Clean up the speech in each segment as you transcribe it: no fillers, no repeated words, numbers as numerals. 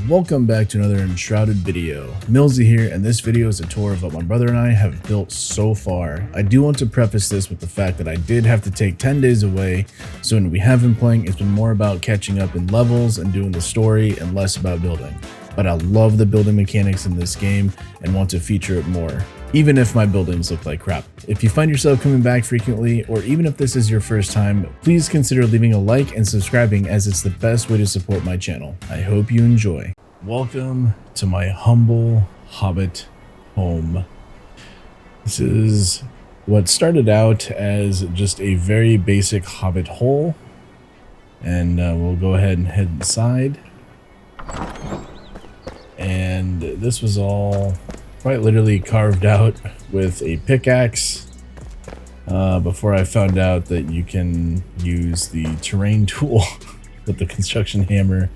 Welcome back to another Enshrouded video. Millsy here, and this video is a tour of what my brother and I have built so far. I do want to preface this with the fact that I did have to take 10 days away, so when we have been playing, it's been more about catching up in levels and doing the story and less about building. But I love the building mechanics in this game and want to feature it more, even if my buildings look like crap. If you find yourself coming back frequently, or even if this is your first time, please consider leaving a like and subscribing, as it's the best way to support my channel. I hope you enjoy. Welcome to my humble Hobbit home. This is what started out as just a very basic Hobbit hole, and we'll go ahead and head inside. And this was all quite literally carved out with a pickaxe before I found out that you can use the terrain tool with the construction hammer,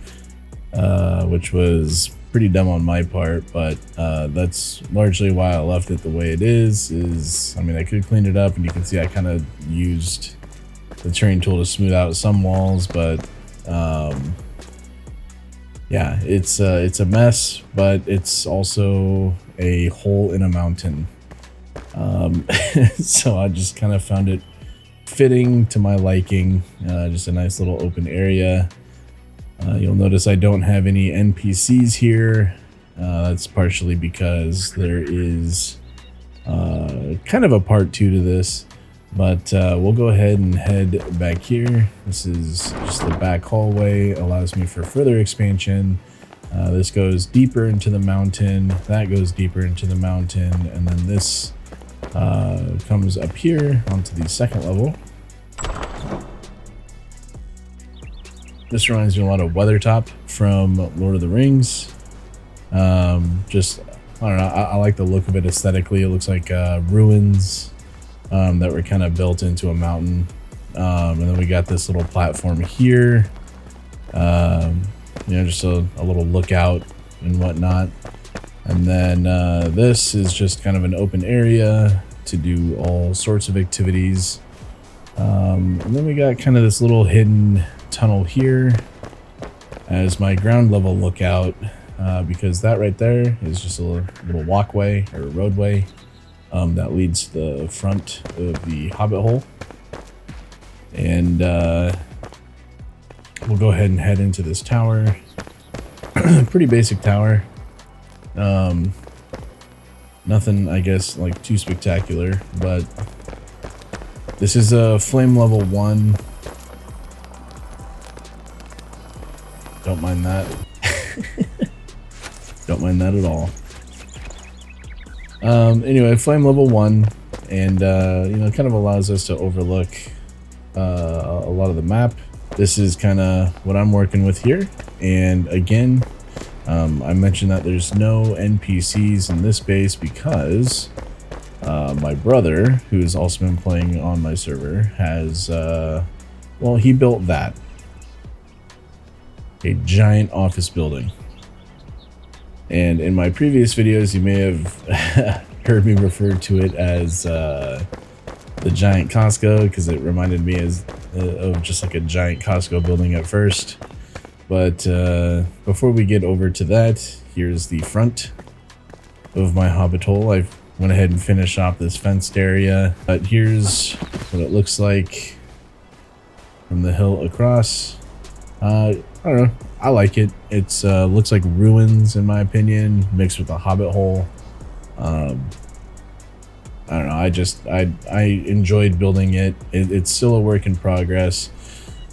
which was pretty dumb on my part, but that's largely why I left it the way it is I mean, I could clean it up, and you can see I kind of used the terrain tool to smooth out some walls, but yeah, it's a mess, but it's also a hole in a mountain. So I just kind of found it fitting to my liking. Just a nice little open area. You'll notice I don't have any NPCs here. That's partially because there is kind of a part 2 to this, but we'll go ahead and head back here. This is just the back hallway, allows me for further expansion. This goes deeper into the mountain, that goes deeper into the mountain, and then this comes up here onto the second level. This reminds me a lot of Weathertop from Lord of the Rings. Just, I don't know, I like the look of it aesthetically. It looks like ruins that were kind of built into a mountain. And then we got this little platform here. You know, just a little lookout and whatnot. And then this is just kind of an open area to do all sorts of activities. And then we got kind of this little hidden tunnel here as my ground level lookout, because that right there is just a little walkway or roadway that leads to the front of the Hobbit hole. And we'll go ahead and head into this tower. Pretty basic tower. Nothing, I guess, like too spectacular, but this is a flame level 1. Don't mind that. Don't mind that at all. Anyway, flame level 1, and you know, it kind of allows us to overlook a lot of the map. This is kind of what I'm working with here, and again, I mentioned that there's no NPCs in this base because my brother, who's also been playing on my server, has well, he built that. A giant office building. And in my previous videos, you may have heard me refer to it as the giant Costco, because it reminded me of just like a giant Costco building at first. But before we get over to that, here's the front of my Hobbit hole. I went ahead and finished off this fenced area, but here's what it looks like from the hill across. I don't know, I like it. It's looks like ruins in my opinion, mixed with a Hobbit hole. I don't know, I enjoyed building it. It's still a work in progress.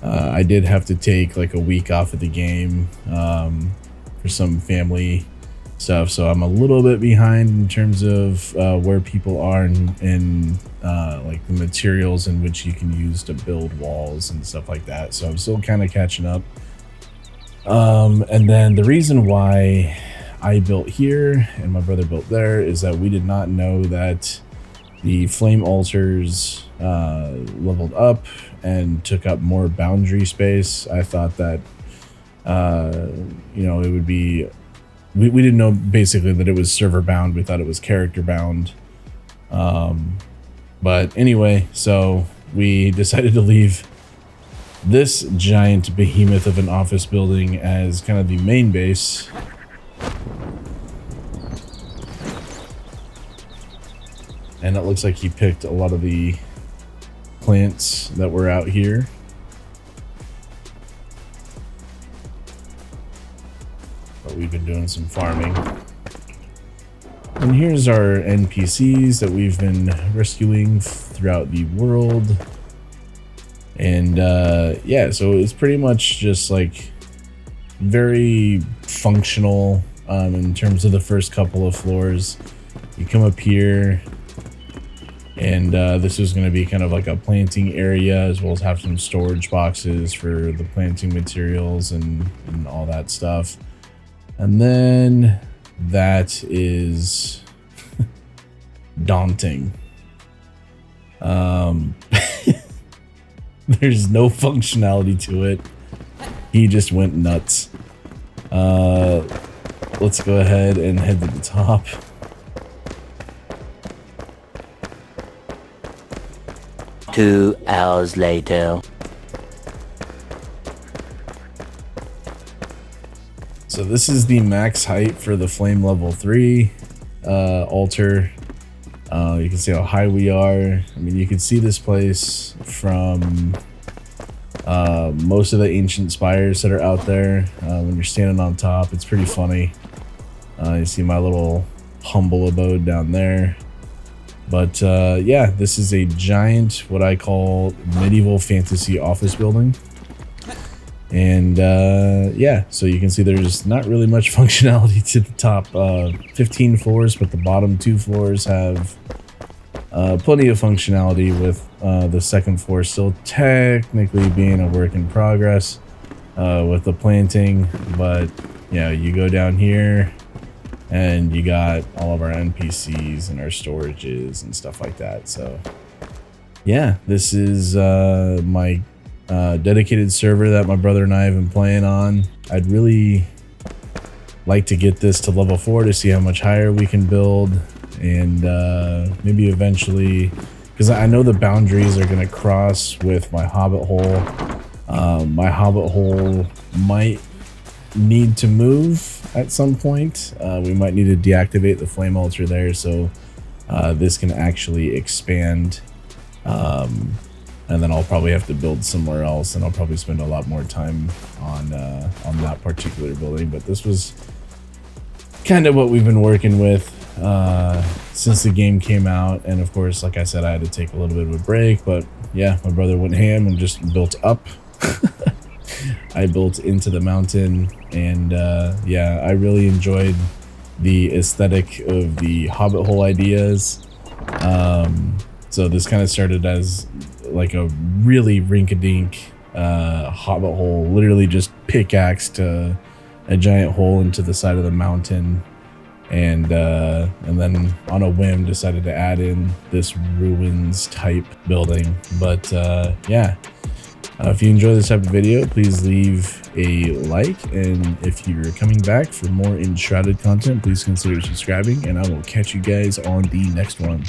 I did have to take like a week off of the game for some family stuff, so I'm a little bit behind in terms of where people are in like the materials in which you can use to build walls and stuff like that, so I'm still kind of catching up. And then the reason why I built here and my brother built there is that we did not know that the flame altars leveled up and took up more boundary space. I thought that you know, it would be, we didn't know basically that it was server bound. We thought it was character bound. But anyway, so we decided to leave this giant behemoth of an office building as kind of the main base, And it looks like he picked a lot of the plants that were out here. But we've been doing some farming. And here's our NPCs that we've been rescuing throughout the world. And yeah, so it's pretty much just like very functional in terms of the first couple of floors. You come up here, and this is going to be kind of like a planting area, as well as have some storage boxes for the planting materials and all that stuff. And then that is daunting. There's no functionality to it. He just went nuts. Let's go ahead and head to the top. Two hours later. So this is the max height for the flame level 3 altar. You can see how high we are. I mean, you can see this place from most of the ancient spires that are out there. When you're standing on top, it's pretty funny. You see my little humble abode down there. But yeah, this is a giant, what I call medieval fantasy office building. And yeah, so you can see there's not really much functionality to the top 15 floors, but the bottom 2 floors have plenty of functionality, with the second floor still technically being a work in progress with the planting. But yeah, you go down here and you got all of our NPCs and our storages and stuff like that. So yeah, this is my dedicated server that my brother and I have been playing on. I'd really like to get this to level 4 to see how much higher we can build, and maybe eventually, because I know the boundaries are going to cross with my Hobbit hole. My Hobbit hole might need to move at some point. We might need to deactivate the flame altar there, so this can actually expand. And then I'll probably have to build somewhere else, and I'll probably spend a lot more time on that particular building. But this was kind of what we've been working with since the game came out. And of course, like I said, I had to take a little bit of a break, but yeah, my brother went ham and just built up. I built into the mountain, and yeah, I really enjoyed the aesthetic of the Hobbit hole ideas. So this kind of started as like a really rink-a-dink Hobbit hole, literally just pickaxed a giant hole into the side of the mountain, and then on a whim decided to add in this ruins type building. But yeah, if you enjoy this type of video, please leave a like, and if you're coming back for more Enshrouded content, please consider subscribing, and I will catch you guys on the next one.